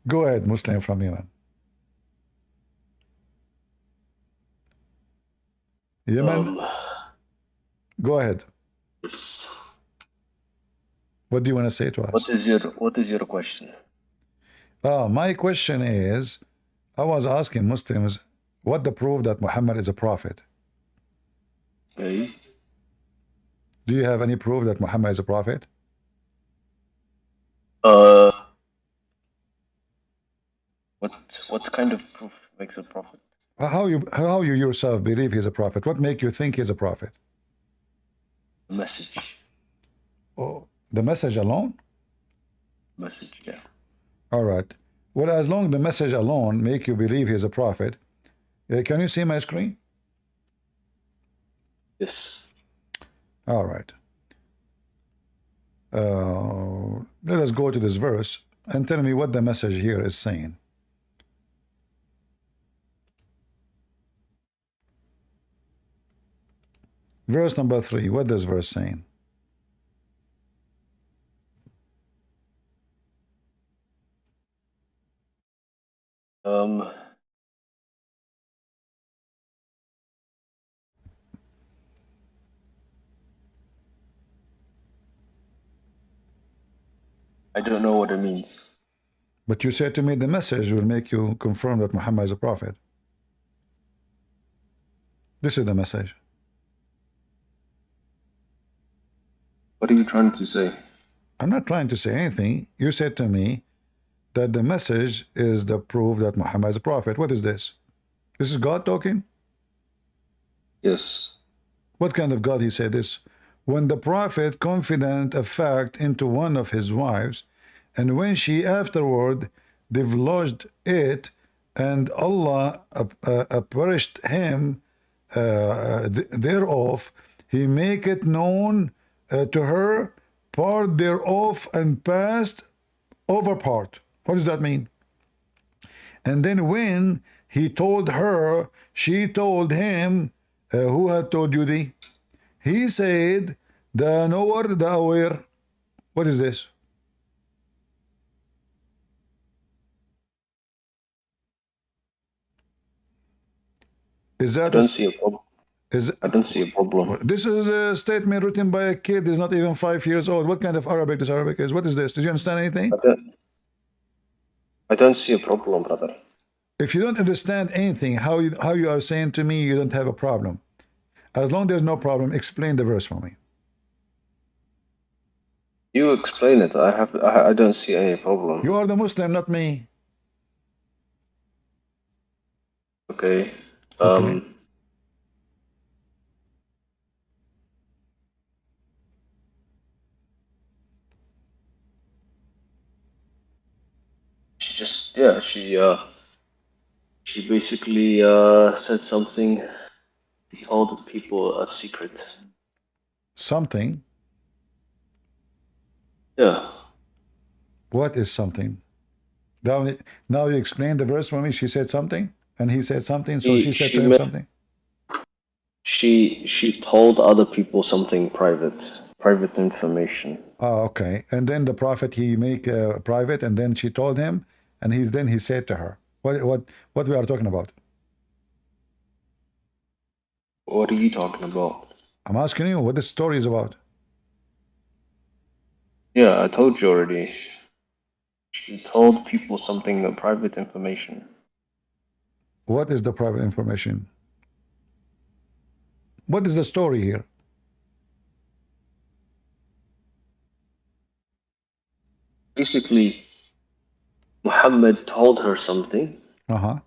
Go ahead, Muslim from Yemen. Yemen, Um, go ahead. What do you want to say to us? what is your question? My question is, I was asking Muslims what the proof that Muhammad is a prophet. Okay. Do you have any proof that Muhammad is a prophet? Uh, what kind of proof makes a prophet? How you yourself believe he's a prophet? What make you think he's a prophet? A message. Oh, the message alone? Message, yeah. All right. Well, as long the message alone make you believe he's a prophet, can you see my screen? Yes. All right. Let us go to this verse and tell me what the message here is saying. Verse number 3. What does verse saying? Um, I don't know what it means. But you said to me the message will make you confirm that Muhammad is a prophet. This is the message. What are you trying to say? I'm not trying to say anything. You said to me that the message is the proof that Muhammad is a prophet. What is this? This is God talking? Yes. What kind of God he said this? When the prophet confident a fact into one of his wives, and when she afterward divulged it, and Allah perished him thereof, he make it known to her part thereof and passed over part. What does that mean? And then when he told her, she told him, who had told you thee? He said, the knower, the aware. What is this? Is I that a, don't see a problem. is I don't see a problem. this is a statement written by a kid is not even 5 years old. What kind of Arabic this Arabic is? What is this? Did you understand anything? I don't see a problem, brother. If you don't understand anything, how you are saying to me you don't have a problem? As long there's no problem, explain the verse for me. You explain it. I don't see any problem. You are the Muslim, not me. Okay. Okay. She just, yeah, she basically said something. He told people a secret. Something. Yeah. What is something? Now you explain the verse for me. She said something, and he said something, so she said to him something. She told other people something private information. Oh, okay. And then the prophet he make private, and then she told him, and he said to her, what we are talking about? What are you talking about? I'm asking you what this story is about. Yeah, I told you already. She told people something private information. What is the private information? What is the story here? Basically, Muhammad told her something, Uh-huh.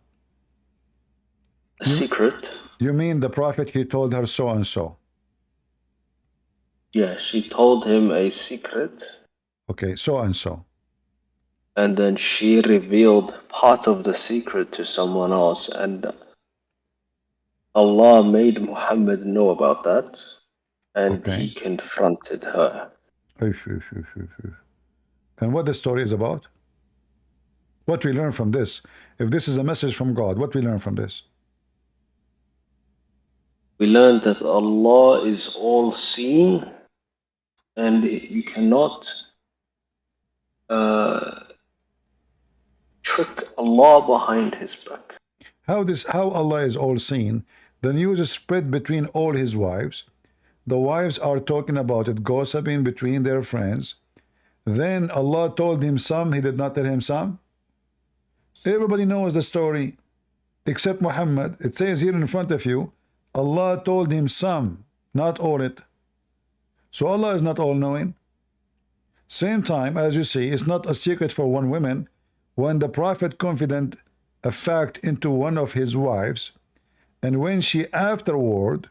a secret. You mean the prophet he told her so and so? Yeah, she told him a secret. Okay, so and so. And then she revealed part of the secret to someone else, and Allah made Muhammad know about that, and Okay. he confronted her. And what the story is about? What we learn from this? If this is a message from God, what we learn from this? We learned that Allah is all seeing, and you cannot trick Allah behind his back. How Allah is all seen? The news is spread between all his wives. The wives are talking about it, gossiping between their friends. Then Allah told him some, he did not tell him some. Everybody knows the story except Muhammad. It says here in front of you, Allah told him some, not all it. So Allah is not all-knowing. Same time, as you see, it's not a secret for one woman. When the Prophet confided a fact into one of his wives, and when she afterward,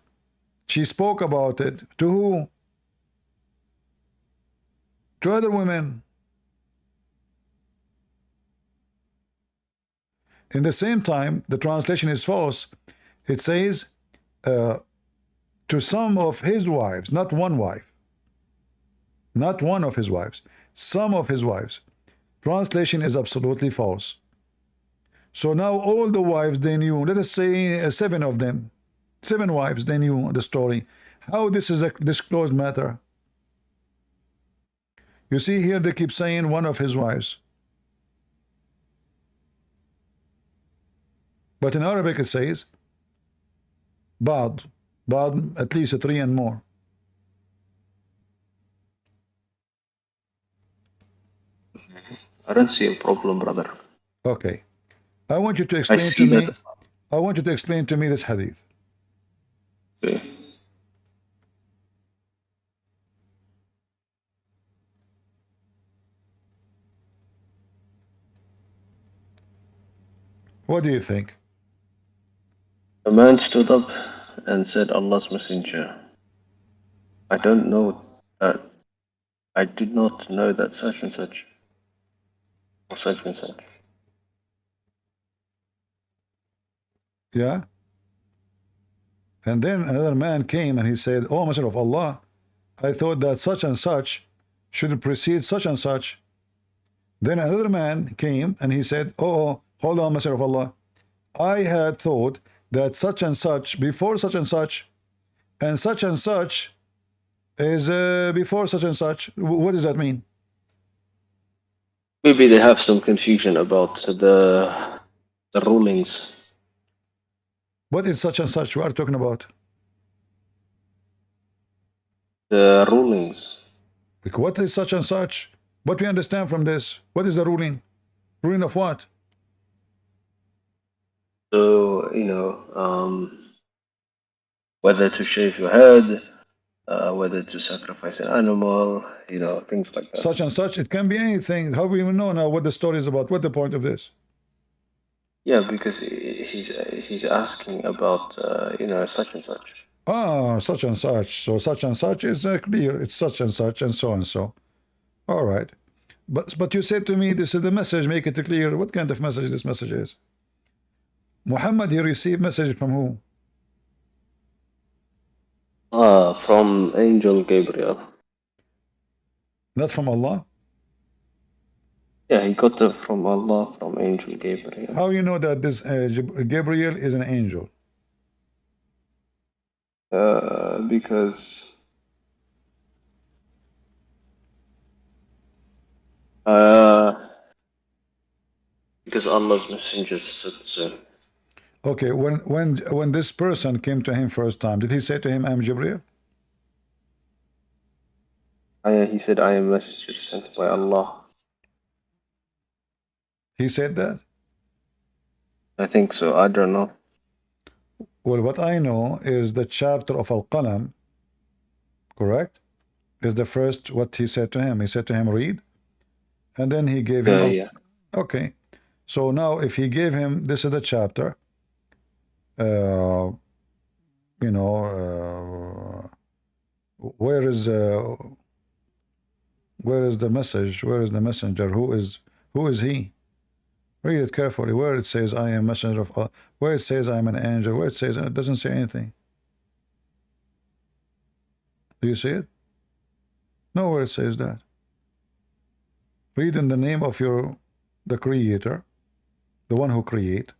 she spoke about it to who? To other women. In the same time, the translation is false. It says to some of his wives, not one wife. Not one of his wives. Some of his wives. Translation is absolutely false. So now all the wives, they knew, let us say 7 of them. 7 wives, they knew the story. How this is a disclosed matter? You see here they keep saying one of his wives. But in Arabic it says Bad at least 3 and more. I don't see a problem, brother. Okay. I want you to explain to me. I want you to explain to me this hadith. Okay. What do you think? A man stood up and said, Allah's messenger, I don't know that, I did not know that such and such, or such and such. Yeah. And then another man came and he said, oh, Messenger of Allah, I thought that such and such should precede such and such. Then another man came and he said, oh, hold on, Messenger of Allah. I had thought that such and such before such and such is before such and such. What does that mean? Maybe they have some confusion about the rulings. What is such and such we are talking about? The rulings. Like, what is such and such? What we understand from this? What is the ruling? Ruling of what? So, whether to shave your head, whether to sacrifice an animal, things like that. Such and such, it can be anything. How do we even know now what the story is about? What the point of this? Yeah, because he's asking about, such and such. Ah, such and such. So such and such is clear. It's such and such and so and so. All right. But you said to me, this is the message, make it clear. What kind of message this message is? Muhammad, he received message from who? From Angel Gabriel. Not from Allah? Yeah, he got it from Allah, from Angel Gabriel. How you know that this Gabriel is an angel? Because Allah's messenger said so. Okay, when this person came to him first time, did he say to him, I'm Gabriel? He said, I am a messenger sent by Allah. He said that? I think so. I don't know. Well, what I know is the chapter of Al-Qalam, correct? Is the first what he said to him. He said to him, read. And then he gave him... Yeah. Okay. So now if he gave him, this is the chapter, where is the message? Where is the messenger? Who is he? Read it carefully. Where it says I am messenger of Allah, where it says I am an angel, where it says, it doesn't say anything. Do you see it? Nowhere it says that. Read in the name of the creator, the one who create.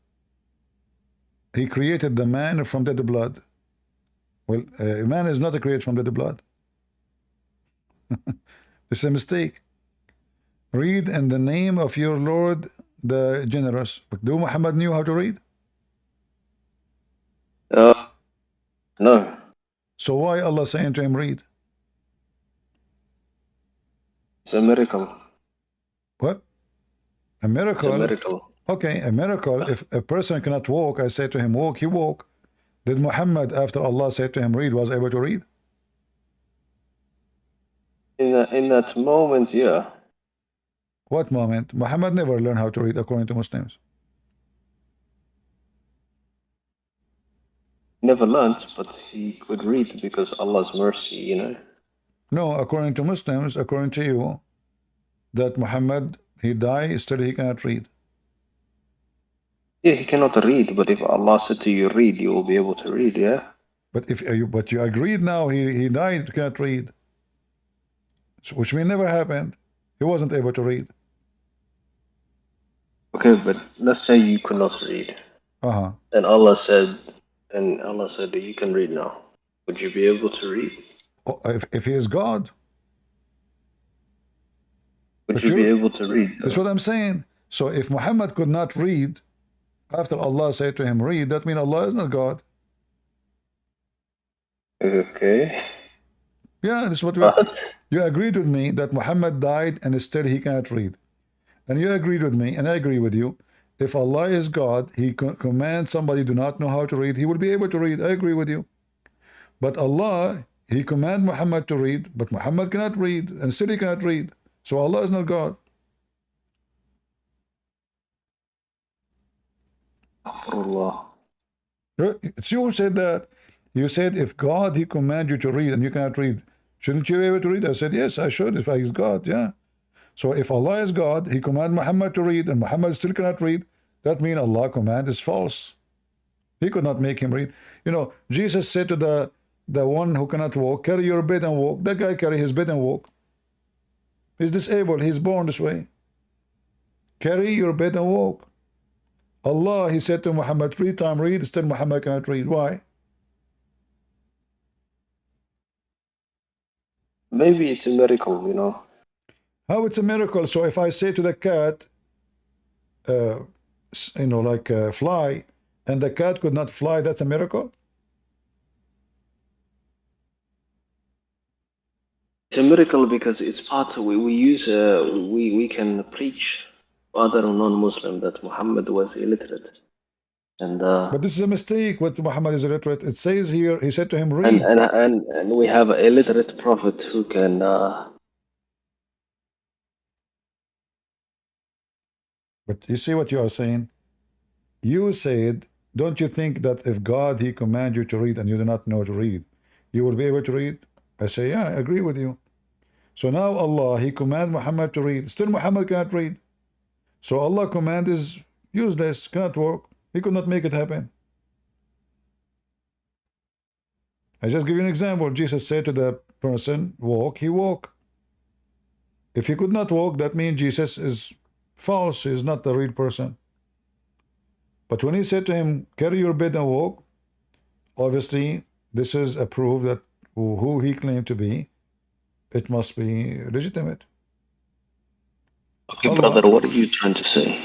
He created the man from dead blood. Well, man is not a created from dead blood. It's a mistake. Read in the name of your Lord, the generous. But do Muhammad knew how to read? No. So why Allah saying to him read? It's a miracle. What? A It's miracle? a miracle. Okay, a miracle. If a person cannot walk, I say to him walk, he walk. Did Muhammad, after Allah said to him read, was able to read? In that moment, yeah. What moment? Muhammad never learned how to read according to Muslims. Never learned, but he could read because Allah's mercy, you know. No, according to Muslims, according to you, that Muhammad, he died, still he cannot read. Yeah, he cannot read, but if Allah said to you read, you will be able to read, yeah? But if you agreed now he died, cannot read. So, which may never happened. He wasn't able to read. Okay, but let's say you could not read. Uh-huh. And Allah said that you can read now. Would you be able to read? Oh, if he is God. Would But you be you're- able to read? That's what I'm saying. So if Muhammad could not read, after Allah said to him read, that means Allah is not God. Okay. Yeah, this is what But you agreed with me that Muhammad died and still he cannot read. And you agreed with me, and I agree with you. If Allah is God, he commands somebody do not know how to read, he will be able to read. I agree with you. But Allah, he command Muhammad to read, but Muhammad cannot read, and still he cannot read. So Allah is not God. Astaghfirullah. It's you who said that. You said if God, he command you to read and you cannot read, shouldn't you be able to read? I said, yes, I should if I is God, yeah. So if Allah is God, he command Muhammad to read and Muhammad still cannot read, that means Allah command is false. He could not make him read. You know, Jesus said to the one who cannot walk, carry your bed and walk. That guy carry his bed and walk. He's disabled. He's born this way. Carry your bed and walk. Allah, he said to Muhammad 3 times, read, still Muhammad cannot read. Why? Maybe it's a miracle, you know. How it's a miracle? So if I say to the cat, you know, like fly, and the cat could not fly, that's a miracle? It's a miracle because it's part of, we can preach to other non-Muslim that Muhammad was illiterate. And But this is a mistake. What Muhammad is illiterate. It says here, he said to him, read. and we have an illiterate prophet who can But you see what you are saying? You said, don't you think that if God, he command you to read and you do not know to read, you will be able to read? I say, yeah, I agree with you. So now Allah, he command Muhammad to read. Still Muhammad cannot read. So Allah command is useless, cannot work. He could not make it happen. I just give you an example. Jesus said to the person, walk, he walk. If he could not walk, that means Jesus is false. He is not the real person. But when he said to him, carry your bed and walk, obviously this is a proof that who he claimed to be, it must be legitimate. Okay, brother, what are you trying to say?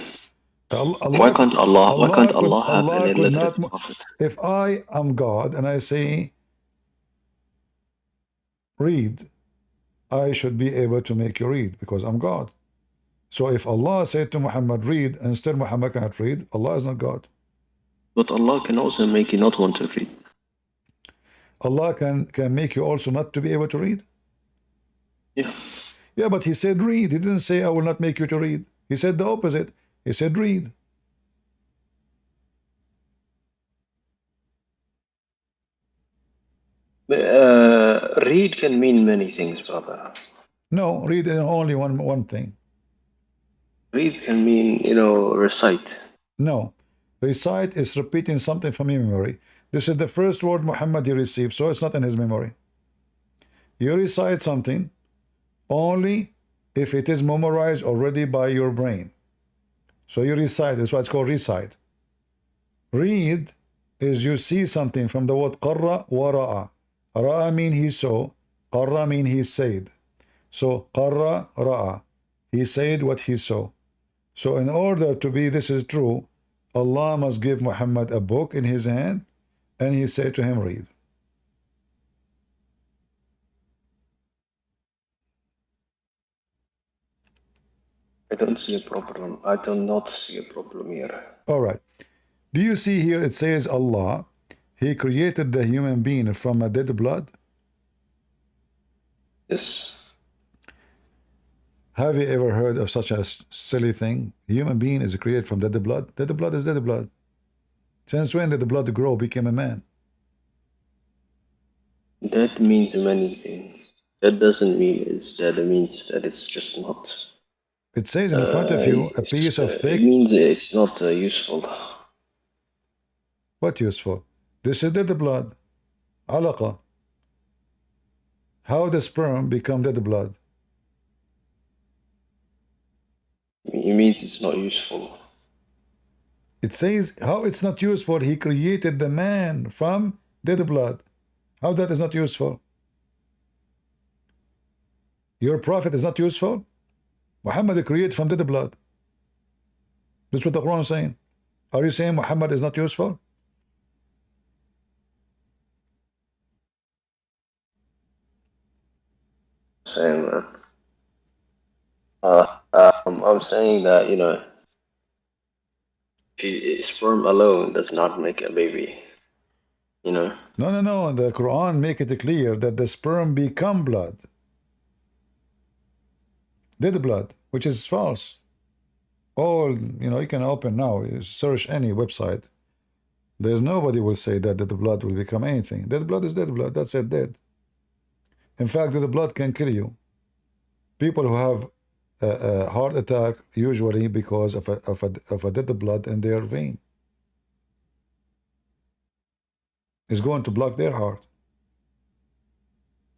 Allah, Why can't Allah have Allah an could illiterate not, prophet? if I am God and I say read, I should be able to make you read because I'm God. So if Allah said to Muhammad read and still Muhammad cannot read, Allah is not God. But Allah can also make you not want to read. Allah can make you also not to be able to read. Yeah. Yeah, but he said read. He didn't say I will not make you to read. He said the opposite. He said read. Read can mean many things, brother. No, read is only one thing. Read can mean, recite. No. Recite is repeating something from your memory. This is the first word Muhammad he received, so it's not in his memory. You recite something only if it is memorized already by your brain. So you recite, that's why it's called recite. Read is you see something from the word qarra wa ra'a. Ra'a mean he saw, qarra mean he said. So qarra ra'a, he said what he saw. So in order to be this is true, Allah must give Muhammad a book in his hand, and he said to him, read. I don't see a problem. I do not see a problem here. All right. Do you see here it says Allah, he created the human being from a dead blood? Yes. Have you ever heard of such a silly thing? Human being is created from dead blood? Dead blood is dead blood. Since when did the blood grow, became a man? That means many things. That doesn't mean it's dead. It means that it's just not. It says in front of you a piece of It thick. means it's not useful. What useful? This is dead blood. Alaqa. How the sperm become dead blood? It means it's not useful. It says how it's not useful. He created the man from dead blood. How that is not useful? Your prophet is not useful? Muhammad created from dead blood. That's what the Quran is saying. Are you saying Muhammad is not useful? Saying that. I'm saying that, you know, sperm alone does not make a baby. You know? No. The Quran make it clear that the sperm become blood. Dead blood, which is false. All, you know, you can open now, you search any website. There's nobody will say that the blood will become anything. Dead blood is dead blood. That's it, dead. In fact, the blood can kill you. People who have a heart attack usually because of a dead blood in their vein is going to block their heart.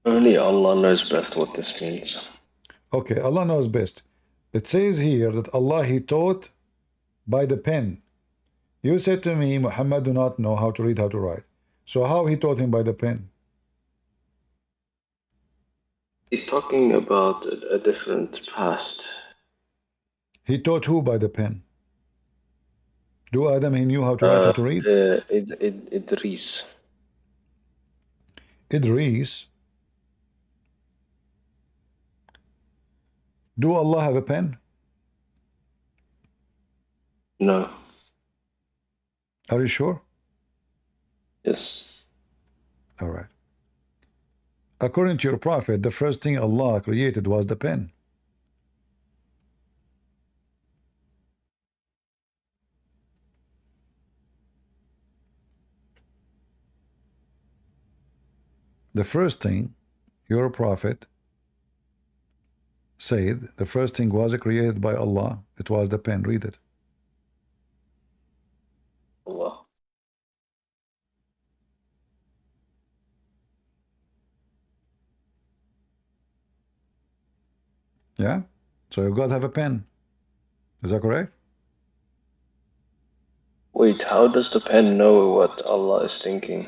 Only Allah knows best what this means. Okay, Allah knows best. It says here that Allah, he taught by the pen. You said to me, Muhammad do not know how to read, how to write. So how he taught him by the pen? He's talking about a different past. He taught who by the pen? Do Adam, he knew how to write, how to read? Idris. Idris. Do Allah have a pen? No. Are you sure? Yes. All right. According to your prophet, the first thing Allah created was the pen. The first thing your prophet said, the first thing was created by Allah. It was the pen. Read it. Allah. Yeah? So your God have a pen. Is that correct? Wait, how does the pen know what Allah is thinking?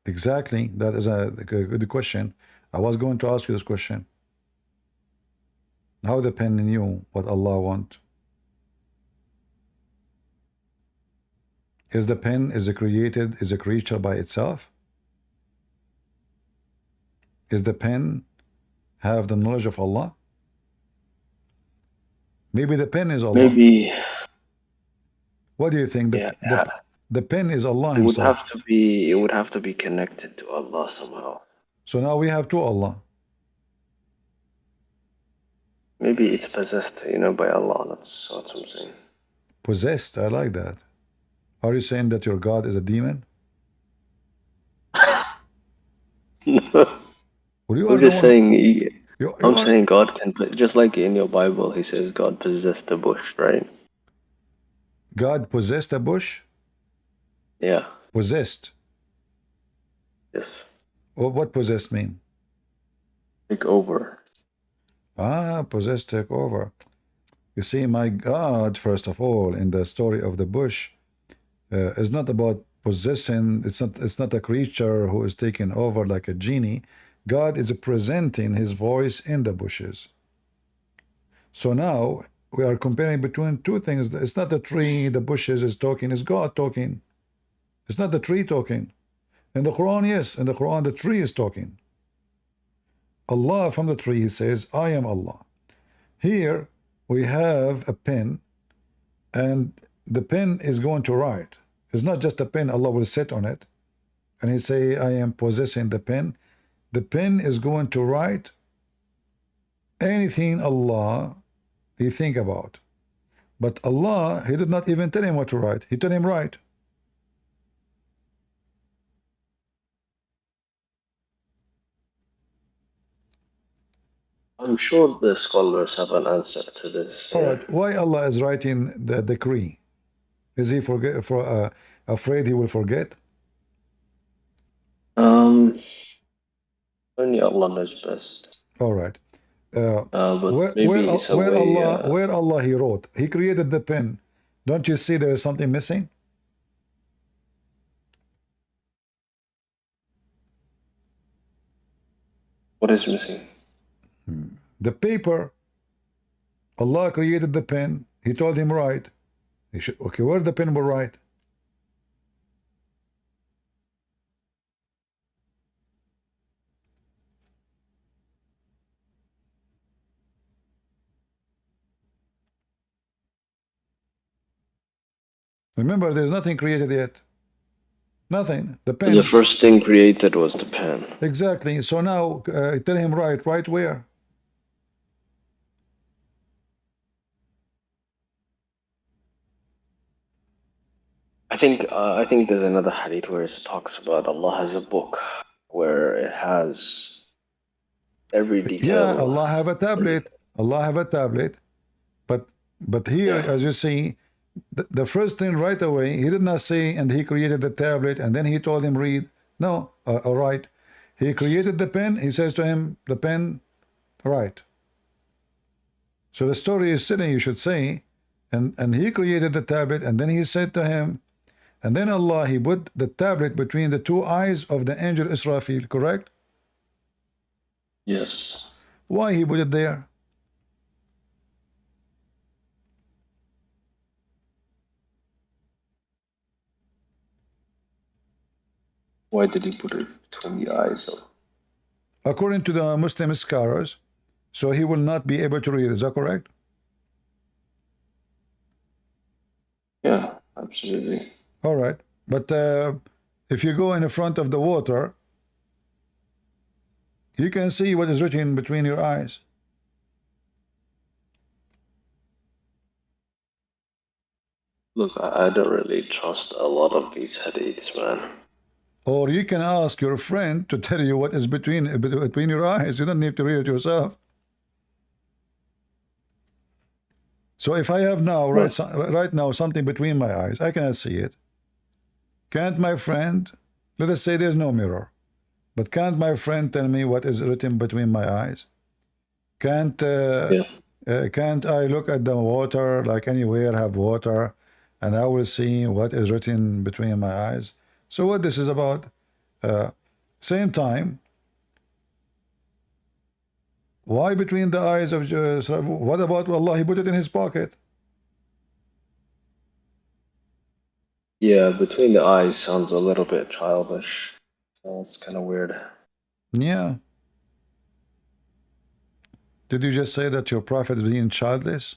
Exactly. That is a good question. I was going to ask you this question. How the pen knew what Allah want? Is the pen is a creature by itself? Is the pen have the knowledge of Allah? Maybe the pen is Allah. Maybe. What do you think? The pen is Allah It would himself. have to be connected to Allah somehow. So now we have two Allah. Maybe it's possessed, you know, by Allah. That's what I'm saying. Possessed. I like that. Are you saying that your God is a demon? Well, you are I'm the just one. saying. You are Saying God can, just like in your Bible, He says God possessed the bush, right? God possessed a bush? Yeah. Possessed. Yes. Well, what possessed mean? Take over. Possessed, take over. You see, my God, first of all, in the story of the bush, is not about possessing. It's not a creature who is taking over like a genie. God is presenting his voice in the bushes. So now, we are comparing between two things. It's not the tree, the bushes is talking, it's God talking. It's not the tree talking. In the Quran, yes, in the Quran, the tree is talking. Allah from the tree says, I am Allah. Here we have a pen, and the pen is going to write. It's not just a pen, Allah will sit on it, and he say, I am possessing the pen. The pen is going to write anything Allah he think about. But Allah, he did not even tell him what to write. He told him write. I'm sure the scholars have an answer to this. All right. Why Allah is writing the decree? Is he afraid he will forget? Only Allah knows best. All right. But Where, maybe where, it's a where way. Allah, where Allah he wrote, he created the pen. Don't you see there is something missing? What is missing? The paper. Allah created the pen. He told him write. He should, okay, where the pen will write? Remember, there's nothing created yet. Nothing. The pen. The first thing created was the pen. Exactly. So now tell him write. Write where? I think there's another hadith where it talks about Allah has a book where it has every detail. Yeah, Allah have a tablet. Allah have a tablet. But here, Yeah. as you see, the first thing right away, he did not say, and he created the tablet, and then he told him read. No, write. He created the pen. He says to him, the pen, write. So the story is silly, you should say. And he created the tablet, and then he said to him, and then Allah, he put the tablet between the two eyes of the angel Israfil, correct? Yes. Why he put it there? Why did he put it between the eyes of? According to the Muslim scholars, so he will not be able to read. Is that correct? Yeah, absolutely. All right. But if you go in the front of the water, you can see what is written between your eyes. Look, I don't really trust a lot of these hadiths, man. Or you can ask your friend to tell you what is between your eyes. You don't need to read it yourself. So if I have now right now something between my eyes, I cannot see it. Can't my friend, let us say there's no mirror, but can't my friend tell me what is written between my eyes? Can't can't I look at the water, like anywhere have water, and I will see what is written between my eyes? So what this is about? Same time, why between the eyes of what about Allah? He put it in his pocket. Yeah, between the eyes sounds a little bit childish. It's kind of weird. Yeah. Did you just say that your prophet is being childless?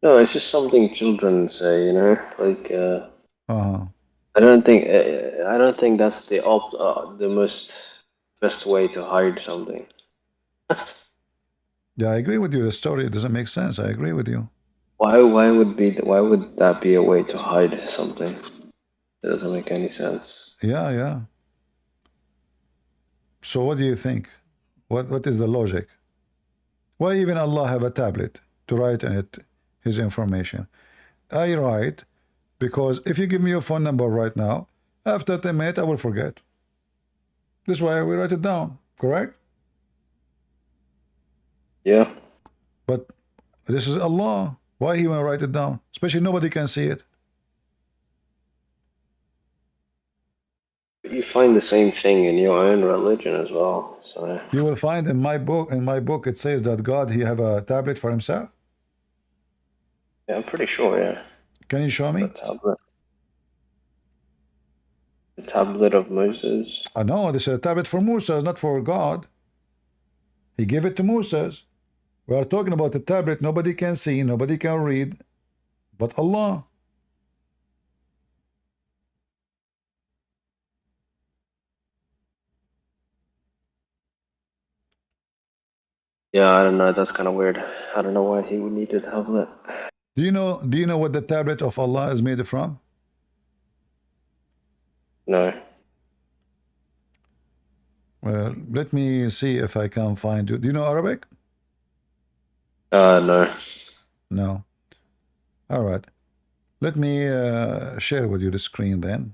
No, it's just something children say, you know, like. Uh-huh. I don't think that's the most best way to hide something. Yeah, I agree with you. The story doesn't make sense. I agree with you. Why would that be a way to hide something? It doesn't make any sense. Yeah, yeah. So what do you think? What is the logic? Why even Allah have a tablet to write in it his information? I write because if you give me your phone number right now, after 10 minutes I will forget. This is why we write it down, correct? Yeah. But this is Allah. Why he want to write it down? Especially nobody can see it. You find the same thing in your own religion as well. So You will find in my book it says that God he have a tablet for himself. yeah, I'm pretty sure. Yeah, Can you show the me? tablet, the tablet of Moses. No, this is a tablet for Musa, not for God. He gave it to Moses. We are talking about a tablet nobody can see, nobody can read, but Allah. Yeah, I don't know. That's kind of weird. I don't know why he would need a tablet. Do you know what the tablet of Allah is made from? No. Well, let me see if I can find you. Do you know Arabic? No. No. All right. Let me share with you the screen then.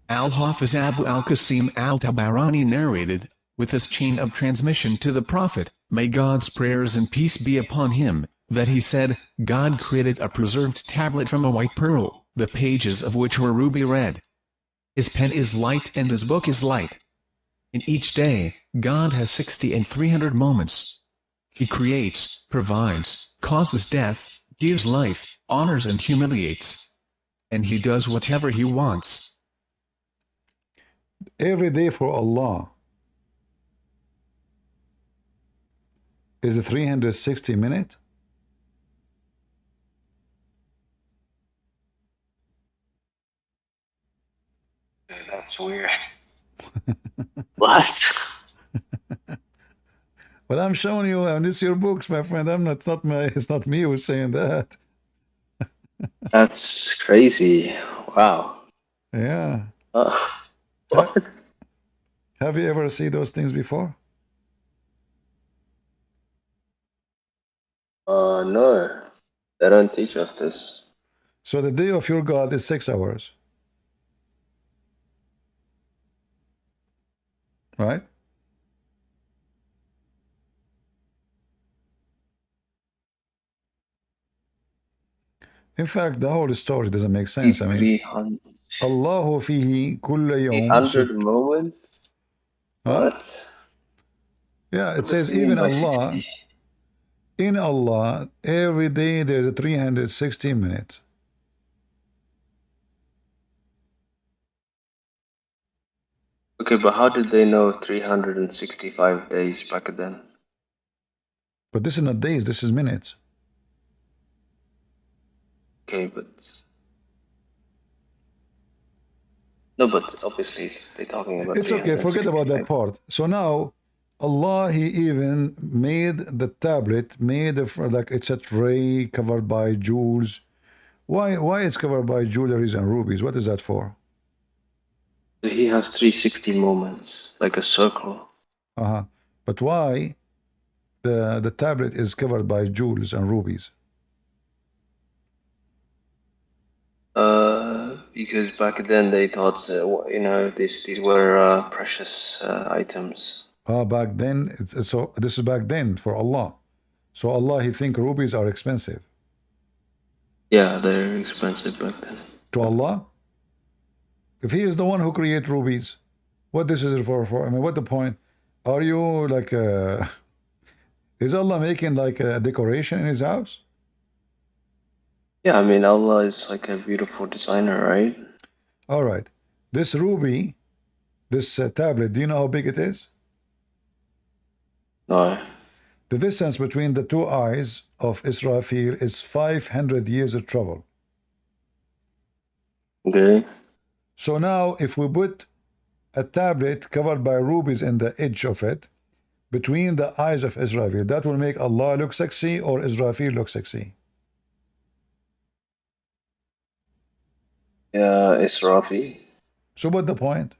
Al-Hafiz Abu al-Qasim al-Tabarani narrated, with his chain of transmission to the Prophet, may God's prayers and peace be upon him, that he said, God created a preserved tablet from a white pearl, the pages of which were ruby red. His pen is light and his book is light. In each day, God has 60 and 300 moments. He creates, provides, causes death, gives life, honors and humiliates. And he does whatever he wants. Every day for Allah is a 360 minute. That's weird. What? Well, I'm showing you, and it's your books, my friend. It's not me who's saying that. That's crazy. Wow. Yeah. What? Have you ever seen those things before? No. They don't teach us this. So the day of your God is 6 hours. Right? In fact, the whole story doesn't make sense. I mean, 300 Allahu fihi kulla yawm 300 moments? huh? What? Yeah, it What does says he mean even by Allah, 60? in Allah, every day there's a 360 minutes. Okay, but how did they know 365 days back then? But this is not days, this is minutes. Okay, but no, but obviously they're talking about It's okay, forget about that 365. part. So now, Allah, He even made the tablet, made of like it's a tray covered by jewels. Why it's covered by jewelries and rubies? What is that for? He has 360 moments, like a circle. Uh-huh. But why the tablet is covered by jewels and rubies? Because back then they thought, these were precious items. Back then, so this is back then for Allah. So Allah, He think rubies are expensive. Yeah, they're expensive back then. To Allah, if He is the one who create rubies, what this is for? I mean, what the point? Are you like is Allah making like a decoration in His house? Yeah, I mean, Allah is like a beautiful designer, right? All right, this ruby, this tablet, do you know how big it is? No. The distance between the two eyes of Israfil is 500 years of travel. Okay. So now, if we put a tablet covered by rubies in the edge of it, between the eyes of Israfil, that will make Allah look sexy or Israfil look sexy? Yeah, Israfi. So what the point?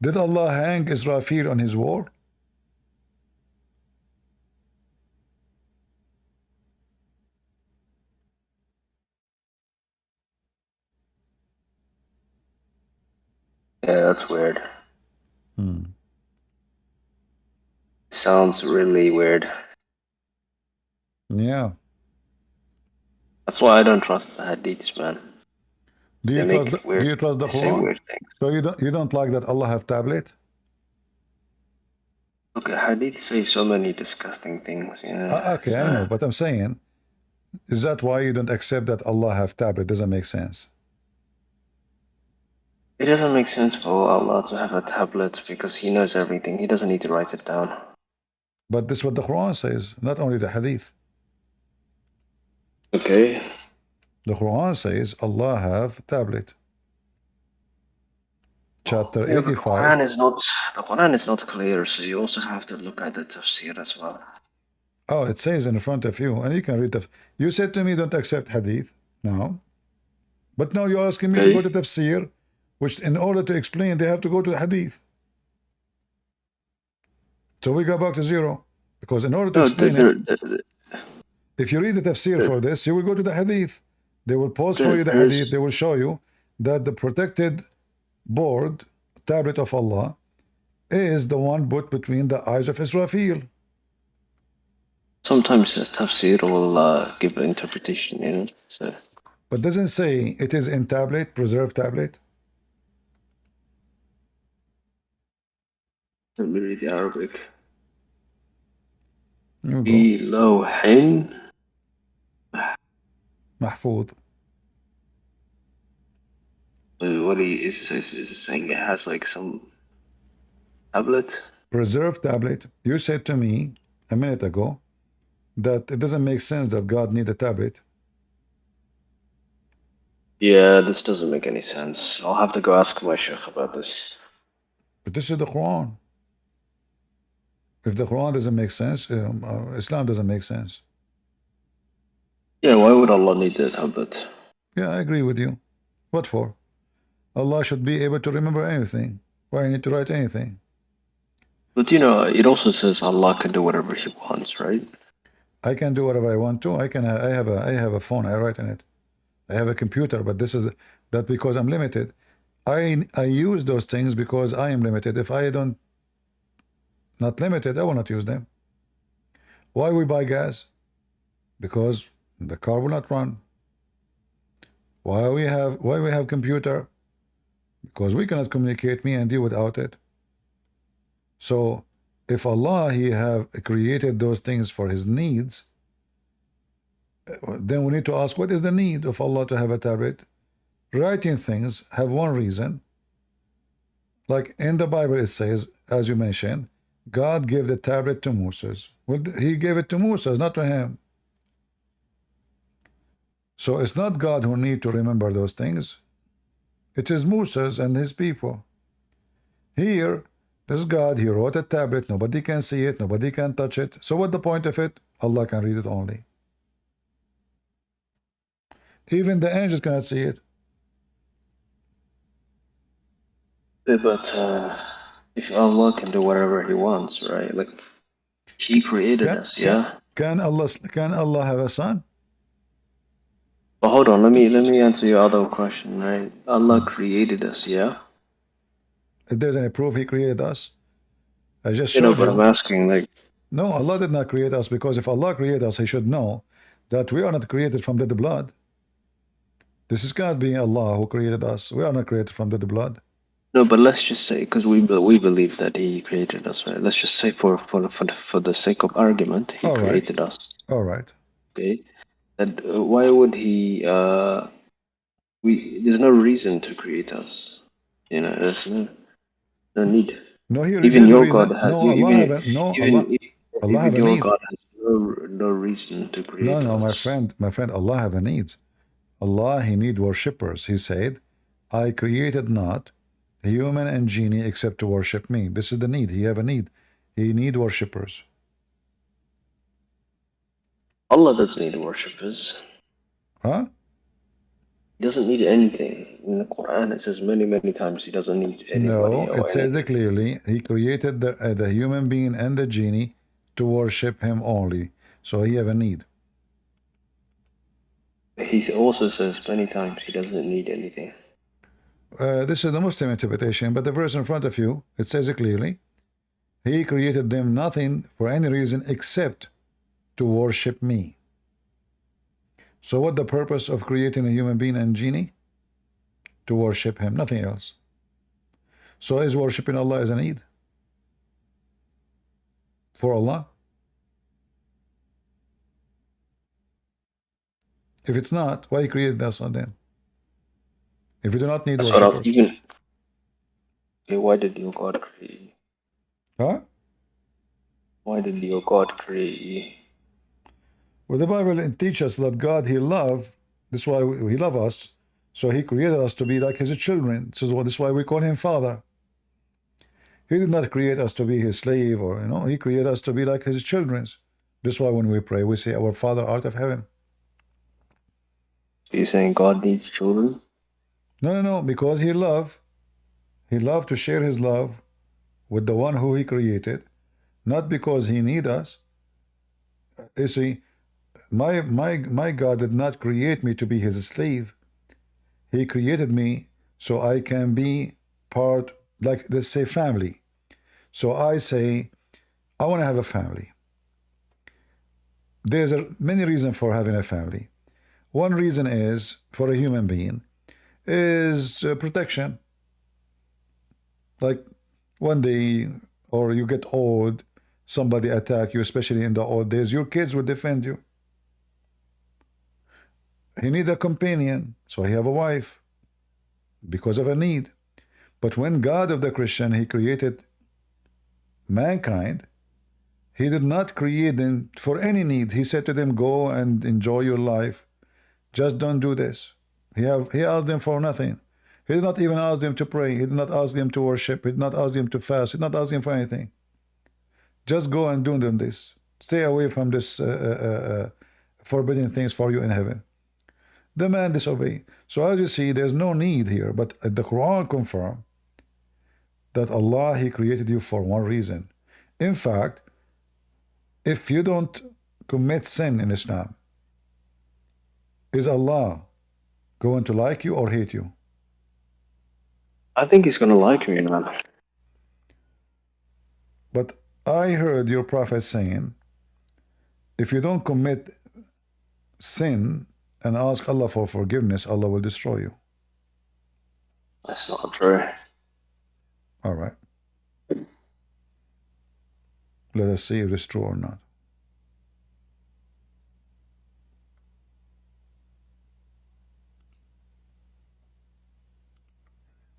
Did Allah hang Israfil on his wall? Yeah, that's weird. Hmm. Sounds really weird. Yeah. That's why I don't trust the hadiths, man. Do They you trust make weird, do you trust the they say Quran? weird things. So you don't like that Allah have tablet? Look, hadiths say so many disgusting things, you know. Okay, I know, but I'm saying, is that why you don't accept that Allah have tablet? Doesn't make sense. It doesn't make sense for Allah to have a tablet because He knows everything. He doesn't need to write it down. But this is what the Quran says, not only the Hadith. Okay. The Quran says Allah have tablet. Chapter Yeah, but 85. the Quran is not clear, so you also have to look at the tafsir as well. Oh, it says in front of you, and you can read the. You said to me, don't accept Hadith. No. But now you're asking me to go to tafsir, which in order to explain, they have to go to Hadith. So we go back to zero. Because in order to explain it, if you read the tafsir for this, you will go to the Hadith. They will post for you the Hadith. They will show you that the protected board, tablet of Allah, is the one put between the eyes of Israfil. Sometimes the tafsir will give an interpretation, you know. So. But doesn't say it is in tablet, preserved tablet. Let me read the Arabic. You go. في لوح محفوظ. What is it saying? It has like some tablet. Preserved tablet. You said to me a minute ago that it doesn't make sense that God need a tablet. Yeah, this doesn't make any sense. I'll have to go ask my sheikh about this. But this is the Quran. If the Quran doesn't make sense, Islam doesn't make sense. Yeah, why would Allah need the tablet? Yeah, I agree with you. What for? Allah should be able to remember anything. Why need to write anything? But you know, it also says Allah can do whatever He wants, right? I can do whatever I want to. I have a phone. I write in it. I have a computer, but this is that because I'm limited. I use those things because I am limited. If I don't not limited, I will not use them. Why we buy gas? Because the car will not run. Why we have computer? Because we cannot communicate me and you without it. So if Allah He have created those things for His needs, then we need to ask, what is the need of Allah to have a tablet? Writing things have one reason. Like in the Bible it says, as you mentioned, God gave the tablet to Moses. Well, He gave it to Moses, not to him. So it's not God who need to remember those things. It is Moses and his people. Here, this God, He wrote a tablet. Nobody can see it. Nobody can touch it. So what's the point of it? Allah can read it only. Even the angels cannot see it. Yeah, but if Allah can do whatever He wants, right? Like He created us, yeah. Can Allah have a son? But hold on, let me answer your other question, right? Allah created us, yeah. If there's any proof He created us, I just You know, showed but you. I'm asking, like, No, Allah did not create us, because if Allah created us, He should know that we are not created from dead blood. This is God being Allah who created us. We are not created from dead blood. no, but let's just say, because we believe that He created us, right? Let's just say for the sake of argument, He created us. All right. Okay, and why would He? There's no reason to create us. You know, there's no need. No, here Even it is your a God reason. has No, Allah have a, no, Allah even have a your need. God has no reason to create us. No, my friend, Allah have a needs. Allah, He need worshippers. He said, I created not human and genie except to worship me. This is the need. He have a need. He need worshippers. Allah doesn't need worshippers. Huh? He doesn't need anything. In the Quran, it says many, many times he doesn't need anybody No, or it says it anything. clearly. He created the human being and the genie to worship him only. So he have a need. He also says many times he doesn't need anything. This is the Muslim interpretation, but the verse in front of you, it says it clearly. He created them nothing for any reason except to worship me. So what the purpose of creating a human being and genie? To worship him, nothing else. So is worshiping Allah as a need? For Allah? If it's not, why he created us on them? If you do not need That's what I've worshippers. even. Okay, why did your God create you? Huh? Why did your God create you? Well, the Bible teaches that God, He love. That's why He love us. So He created us to be like His children. So that's why we call Him Father. He did not create us to be His slave, or He created us to be like His children. That's why when we pray, we say, "Our Father art of heaven." So you're saying God needs children? No, because He love. He loved to share His love with the one who He created, not because He need us. You see, my God did not create me to be His slave. He created me so I can be part, like, let's say, family. So I say, I want to have a family. There's many reasons for having a family. One reason is, for a human being, is protection. Like one day, or you get old, somebody attack you, especially in the old days, your kids will defend you. He need a companion, so he have a wife because of a need. But when God of the Christian, He created mankind, He did not create them for any need. He said to them, go and enjoy your life. Just don't do this. He asked them for nothing. He did not even ask them to pray. He did not ask them to worship. He did not ask them to fast. He did not ask them for anything. Just go and do them this. Stay away from this forbidden things for you in heaven. The man disobeyed. So as you see, there's no need here. But the Quran confirms that Allah, He created you for one reason. In fact, if you don't commit sin in Islam, is Allah going to like you or hate you? I think he's gonna like me, man. But I heard your prophet saying, if you don't commit sin and ask Allah for forgiveness, Allah will destroy you. That's not true. All right. Let us see if it's true or not.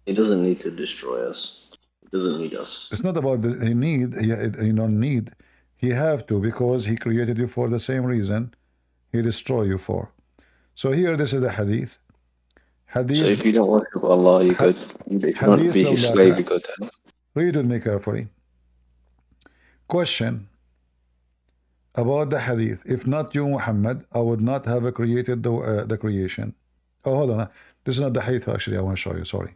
He doesn't need to destroy us. He doesn't need us. It's not about he don't need. He have to, because He created you for the same reason He destroy you for. So here, this is the hadith. So if Hadith, you don't worship Allah, you go. If you don't hadith be His slave, you go to hell. Read with me carefully. Question about the hadith. If not you, Muhammad, I would not have created the creation. Oh, hold on. This is not the hadith, actually. I want to show you. Sorry.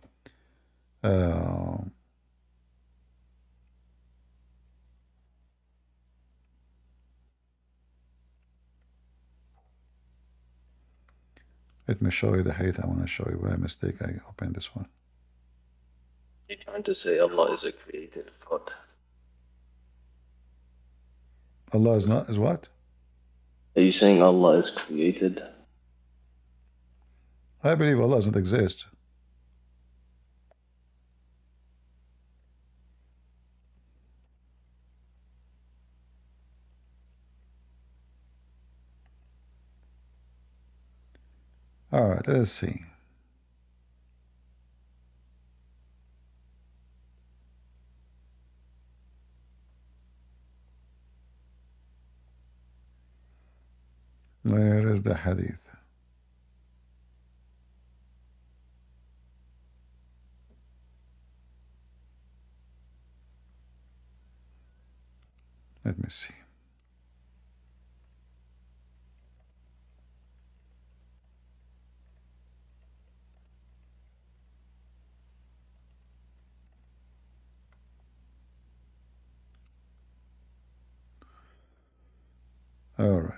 Let me show you the hadith. I want to show you. By mistake, I opened this one. You're trying to say Allah is a created God. Allah is not, is what? Are you saying Allah is created? I believe Allah doesn't exist. All right, let's see. Where is the hadith? Let me see. All right.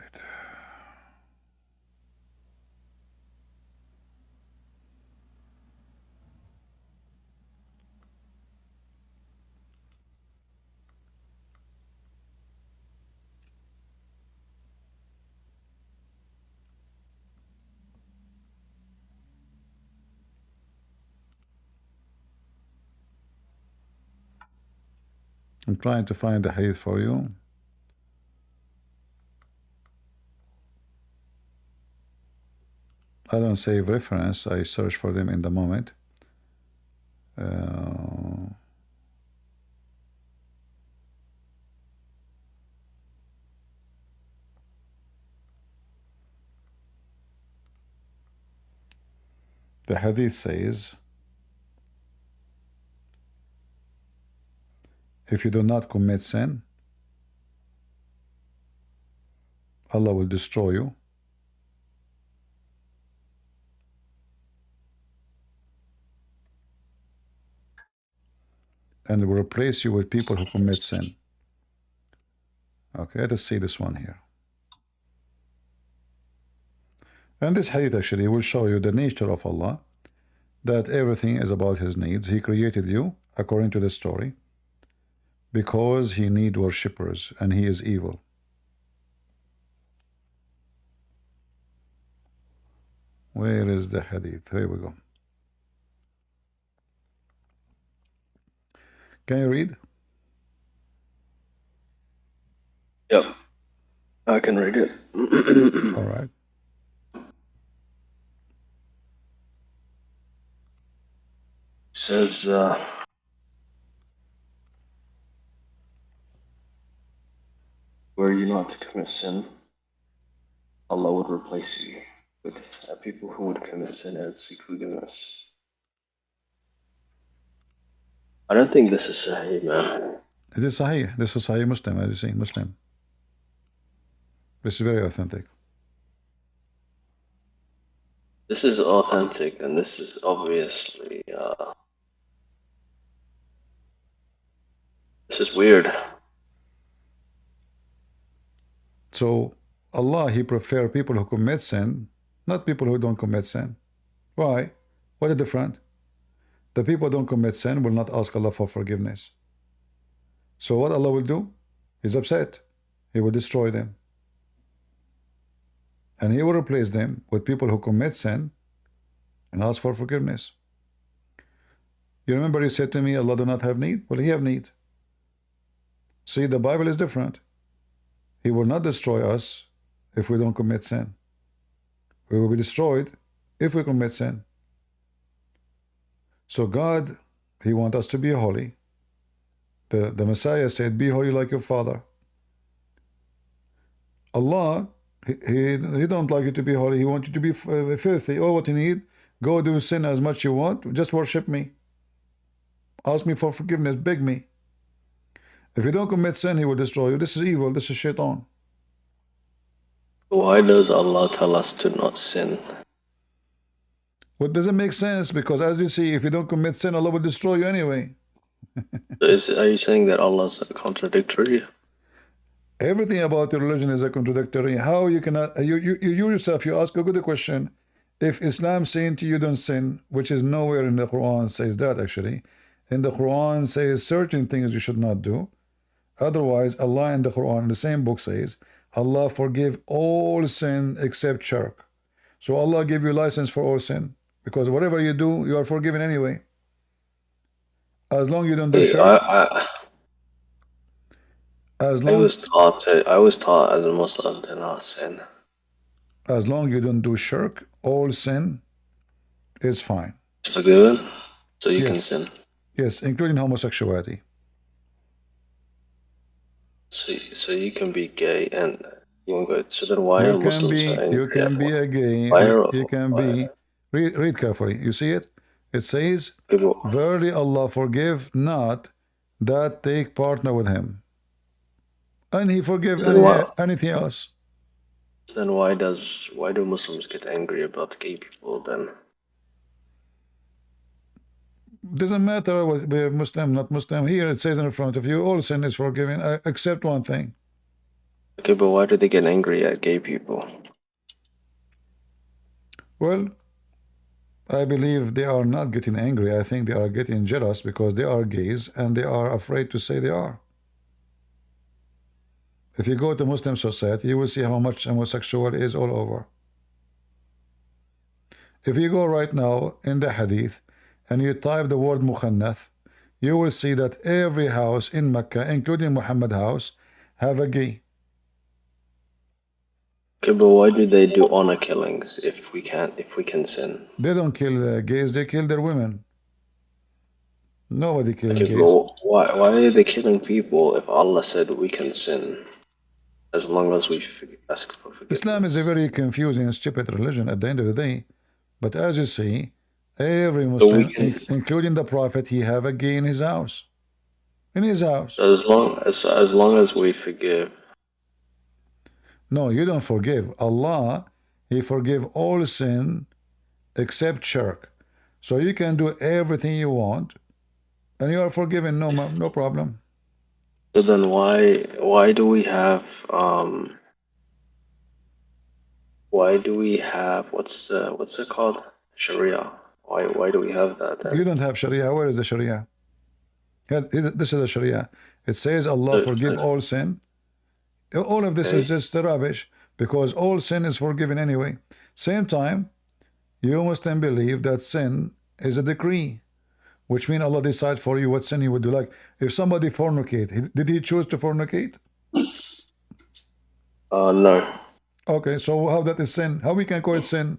I'm trying to find the hadith for you. I don't save reference. I search for them in the moment. The hadith says, if you do not commit sin, Allah will destroy you. And will replace you with people who commit sin. Okay, let us see this one here. And this hadith actually will show you the nature of Allah, that everything is about His needs. He created you, according to the story, because He needs worshippers, and He is evil. Where is the hadith? Here we go. Can you read? Yep, I can read it. All right. It says, were you not to commit sin, Allah would replace you with people who would commit sin and seek forgiveness. I don't think this is Sahih, man. It is Sahih. This is Sahih Muslim, as you see, Muslim. This is very authentic. This is authentic, and this is obviously, this is weird. So Allah, He prefer people who commit sin, not people who don't commit sin. Why? What is different? The people who don't commit sin will not ask Allah for forgiveness. So what Allah will do? He's upset. He will destroy them. And He will replace them with people who commit sin and ask for forgiveness. You remember you said to me, Allah do not have need? Well, He have need. See, the Bible is different. He will not destroy us if we don't commit sin. We will be destroyed if we commit sin. So God, He wants us to be holy. The Messiah said, be holy like your Father. Allah, He don't like you to be holy. He wants you to be filthy. All what you need, go do sin as much you want. Just worship me. Ask me for forgiveness. Beg me. If you don't commit sin, He will destroy you. This is evil. This is shaitan. Why does Allah tell us to not sin? Well, doesn't make sense, because as we see, if you don't commit sin, Allah will destroy you anyway. Are you saying that Allah is contradictory? Everything about your religion is a contradictory. How you cannot, you yourself, you ask a good question. If Islam saying to you don't sin, which is nowhere in the Quran says that actually. In the Quran says certain things you should not do. Otherwise, Allah in the Quran, in the same book says, Allah forgive all sin except shirk. So Allah give you license for all sin, because whatever you do, you are forgiven anyway. As long as you don't do shirk. As long I was taught as a Muslim to not sin. As long as you don't do shirk, all sin is fine. Forgiven? So you can Yes. sin. Yes, including homosexuality. So you can be gay and you won't go. So then why are You can Muslims be, so you angry can at be a gay. Why are- You can be. Read carefully. You see it? It says, people? "Verily Allah forgive not that take partner with Him, and He forgive Wow. anything else." Then why do Muslims get angry about gay people then? Doesn't matter what we're Muslim, not Muslim. Here it says in front of you, all sin is forgiven, except one thing. Okay, but why do they get angry at gay people? Well, I believe they are not getting angry. I think they are getting jealous because they are gays and they are afraid to say they are. If you go to Muslim society, you will see how much homosexual is all over. If you go right now in the hadith and you type the word mukhannath, you will see that every house in Mecca, including Muhammad house, have a gay. Okay, but why do they do honor killings if we can sin? They don't kill gays, they kill their women. Nobody killing Okay, gays. but why are they killing people if Allah said we can sin as long as we ask for forgiveness? Islam is a very confusing and stupid religion at the end of the day. But as you see, every Muslim, including the Prophet, he have a gay in his house. In his house. As long as we forgive. No, you don't forgive. Allah, He forgive all sin except shirk. So you can do everything you want, and you are forgiven. No problem. So then why do we have what's it called? Sharia. Why do we have that then? You don't have Sharia. Where is the Sharia? This is the Sharia. It says Allah forgive all sin. All of this is just rubbish because all sin is forgiven anyway. Same time, you Muslim believe that sin is a decree, which means Allah decide for you what sin you would do. Like if somebody fornicate, did he choose to fornicate? No. Okay, so how that is sin? How we can call it sin?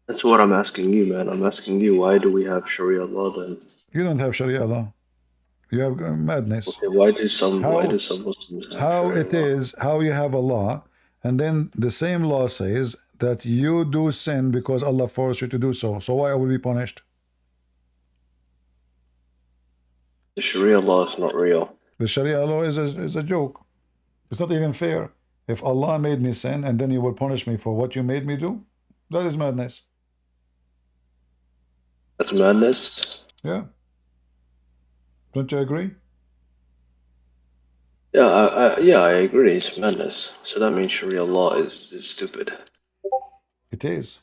That's what I'm asking you, man. I'm asking you, why do we have Sharia law then? You don't have Sharia law. You have madness. Okay, why do some Muslims have how Sharia it law? is how you have a law, and then the same law says that you do sin because Allah forced you to do so. So why will we be punished? The Sharia law is not real. The Sharia law is a joke. It's not even fair. If Allah made me sin and then you will punish me for what you made me do, that is madness. That's madness. Yeah. Don't you agree? Yeah, I agree. It's madness. So that means Sharia law is stupid. It is.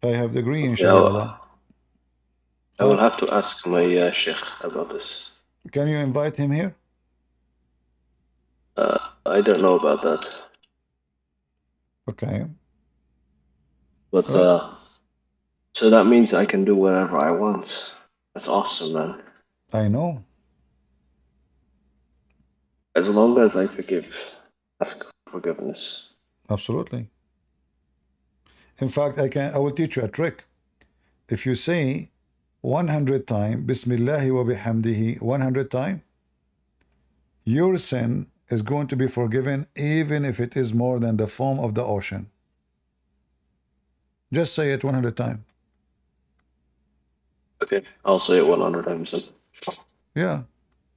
I have degree in Sharia law. I will have to ask my sheikh about this. Can you invite him here? I don't know about that. Okay. But so that means I can do whatever I want. That's awesome, man. I know. As long as I ask forgiveness. Absolutely. In fact, I will teach you a trick. If you say 100 times Bismillahi wa bihamdihi 100 times, your sin is going to be forgiven even if it is more than the foam of the ocean. Just say it 100 times. Okay, I'll say it 100 times then. Yeah.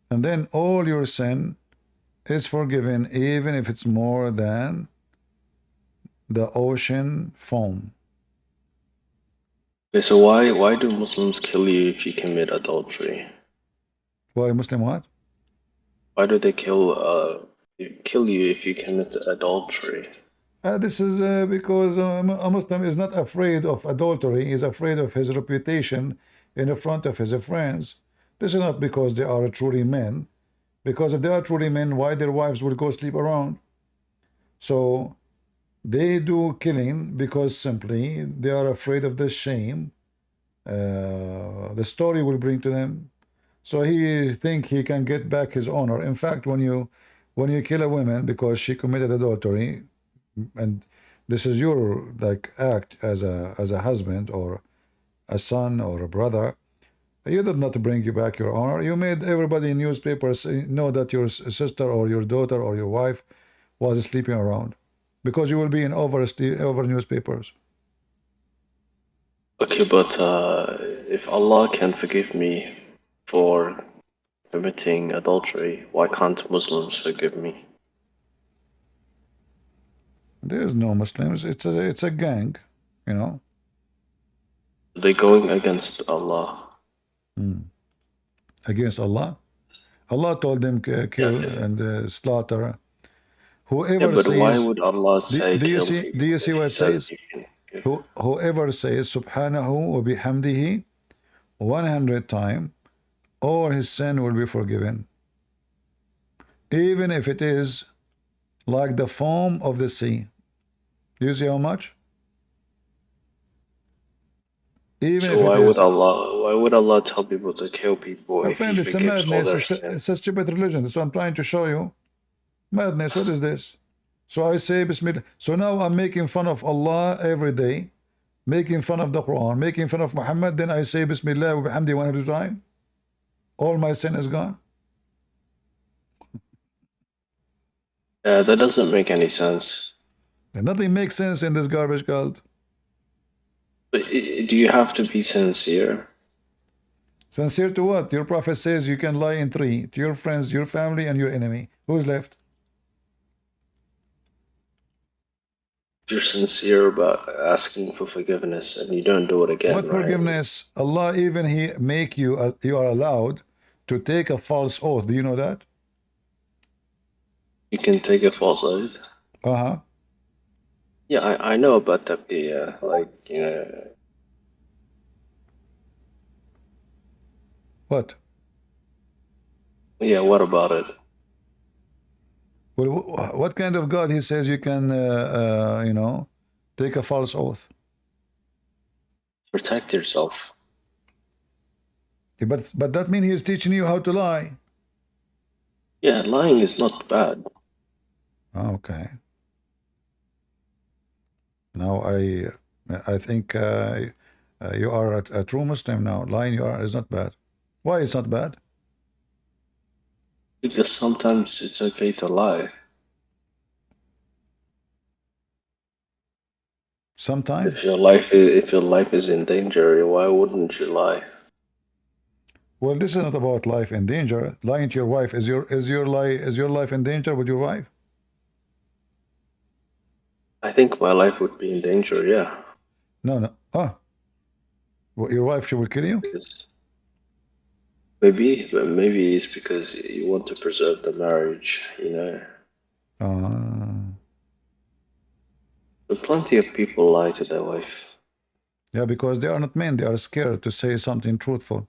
And then all your sin is forgiven even if it's more than the ocean foam. Okay, so why do Muslims kill you if you commit adultery? Why Muslim what? Why do they kill you if you commit adultery? This is because a Muslim is not afraid of adultery. He is afraid of his reputation in the front of his friends. This is not because they are truly men. Because if they are truly men, why their wives would go sleep around? So they do killing because simply they are afraid of the shame the story will bring to them. So he think he can get back his honor. In fact, when you kill a woman because she committed adultery, and this is your like act as a husband or a son or a brother, you did not bring you back your honor. You made everybody in newspapers know that your sister or your daughter or your wife was sleeping around, because you will be in over newspapers. Okay, but if Allah can forgive me for committing adultery, why can't Muslims forgive me? There is no Muslims. It's a gang, you know. They're going against Allah. against Allah? Allah told them kill Yeah. and slaughter. Yeah, Whoever but why says, would Allah say do you kill see? Do people you see if what He it says says? you can give? Whoever says Subhanahu wa bihamdihi 100 times, all his sin will be forgiven, even if it is like the foam of the sea. Do you see how much? Even So if it is. why would Allah tell people to kill people My if He friend, it's a forgives all madness. their It's sins? a stupid religion. That's what I'm trying to show you. Madness. What is this? So I say Bismillah. So now I'm making fun of Allah every day, making fun of the Quran, making fun of Muhammad. Then I say Bismillah wa bihamdi 100 times. All my sin is gone. Yeah, that doesn't make any sense. And nothing makes sense in this garbage cult. But do you have to be sincere? Sincere to what? Your prophet says you can lie in three: to your friends, your family, and your enemy. Who's left? If you're sincere about asking for forgiveness and you don't do it again, What right? forgiveness? Allah even He make you, you are allowed to take a false oath. Do you know that? You can take a false oath. Uh-huh. Yeah, I know about that. Yeah, like, you know, What? yeah, what about it? Well, what kind of God He says you can, you know, take a false oath? Protect yourself. But that means He is teaching you how to lie. Yeah, lying is not bad. Okay. Now I think you are a true Muslim now. Lying you are is not bad. Why it's not bad? Because sometimes it's okay to lie. Sometimes. If your life is in danger, why wouldn't you lie? Well, this is not about life in danger. Lying to your wife is your life in danger with your wife? I think my life would be in danger, yeah. No. Well, your wife she will kill you? Because maybe it's because you want to preserve the marriage, you know. But plenty of people lie to their wife. Yeah, because they are not men. They are scared to say something truthful.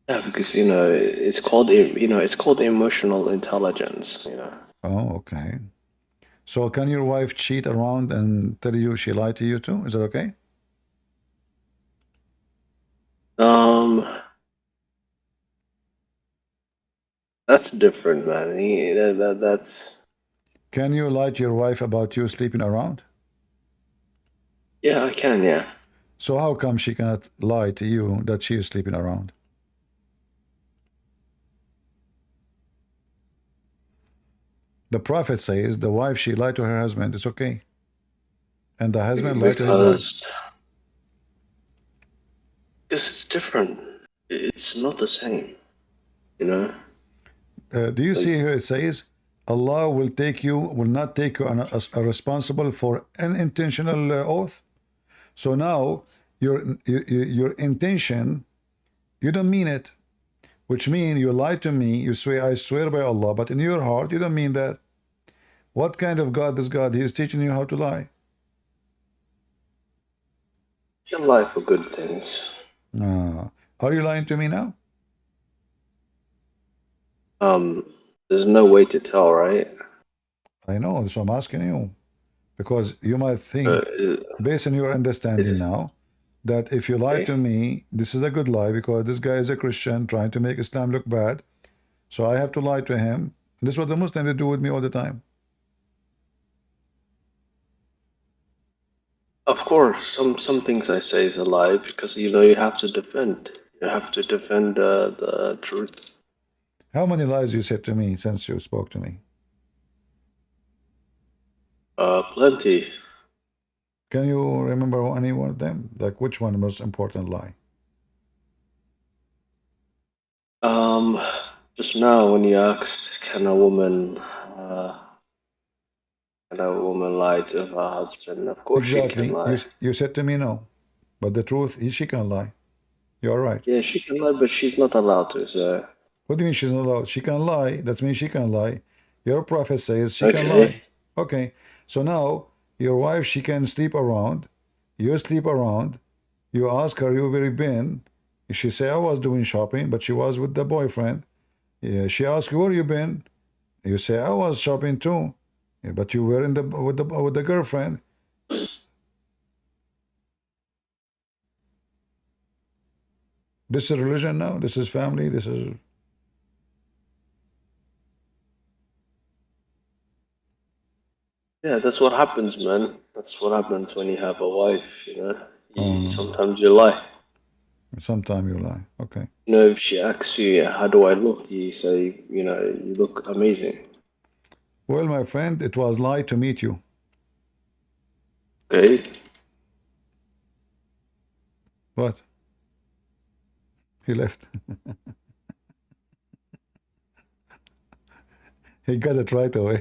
Yeah, because it's called emotional intelligence, you know. Oh, okay. So can your wife cheat around and tell you she lied to you too? Is that okay? That's different, man. That's Can you lie to your wife about you sleeping around? yeah, I can, yeah. So how come she cannot lie to you that she is sleeping around? The Prophet says the wife she lied to her husband, it's okay. And the husband lied to his wife. Because it's different. It's not the same, you know. Do you see here it says Allah will not take you a responsible for unintentional oath? So now your intention, you don't mean it, which means you lied to me, you swear, I swear by Allah, but in your heart you don't mean that. What kind of God is God? He is teaching you how to lie. You can lie for good things. Are you lying to me now? There's no way to tell, right? I know, so I'm asking you. Because you might think, based on your understanding now, that if you lie to me, this is a good lie because this guy is a Christian trying to make Islam look bad. So I have to lie to him. This is what the Muslims do with me all the time. Of course, some things I say is a lie because you have to defend. You have to defend the truth. How many lies you said to me since you spoke to me? Plenty. Can you remember any one of them? Like which one the most important lie? Just now when you asked, can a woman lie to her husband? Of course she can Exactly. lie. You said to me no, but the truth is she can lie. You're right. Yeah, she can lie, but she's not allowed to. So What do you mean she's not allowed? She can lie. That means she can lie. Your prophet says she can okay. lie. Okay. So now your wife, she can sleep around. You sleep around. You ask her, you where you been? She say, I was doing shopping, but she was with the boyfriend. Yeah, she asks you, where you been? You say, I was shopping too. Yeah, but you were in the with the girlfriend. This is religion now. This is family. This is Yeah, that's what happens, man. That's what happens when you have a wife. You know, um, sometimes you lie. sometime you lie. Okay. You know, if she asks you, "How do I look?" You say, "You know, you look amazing." Well, my friend, it was lie to meet you. Okay. What? He left. He got it right away.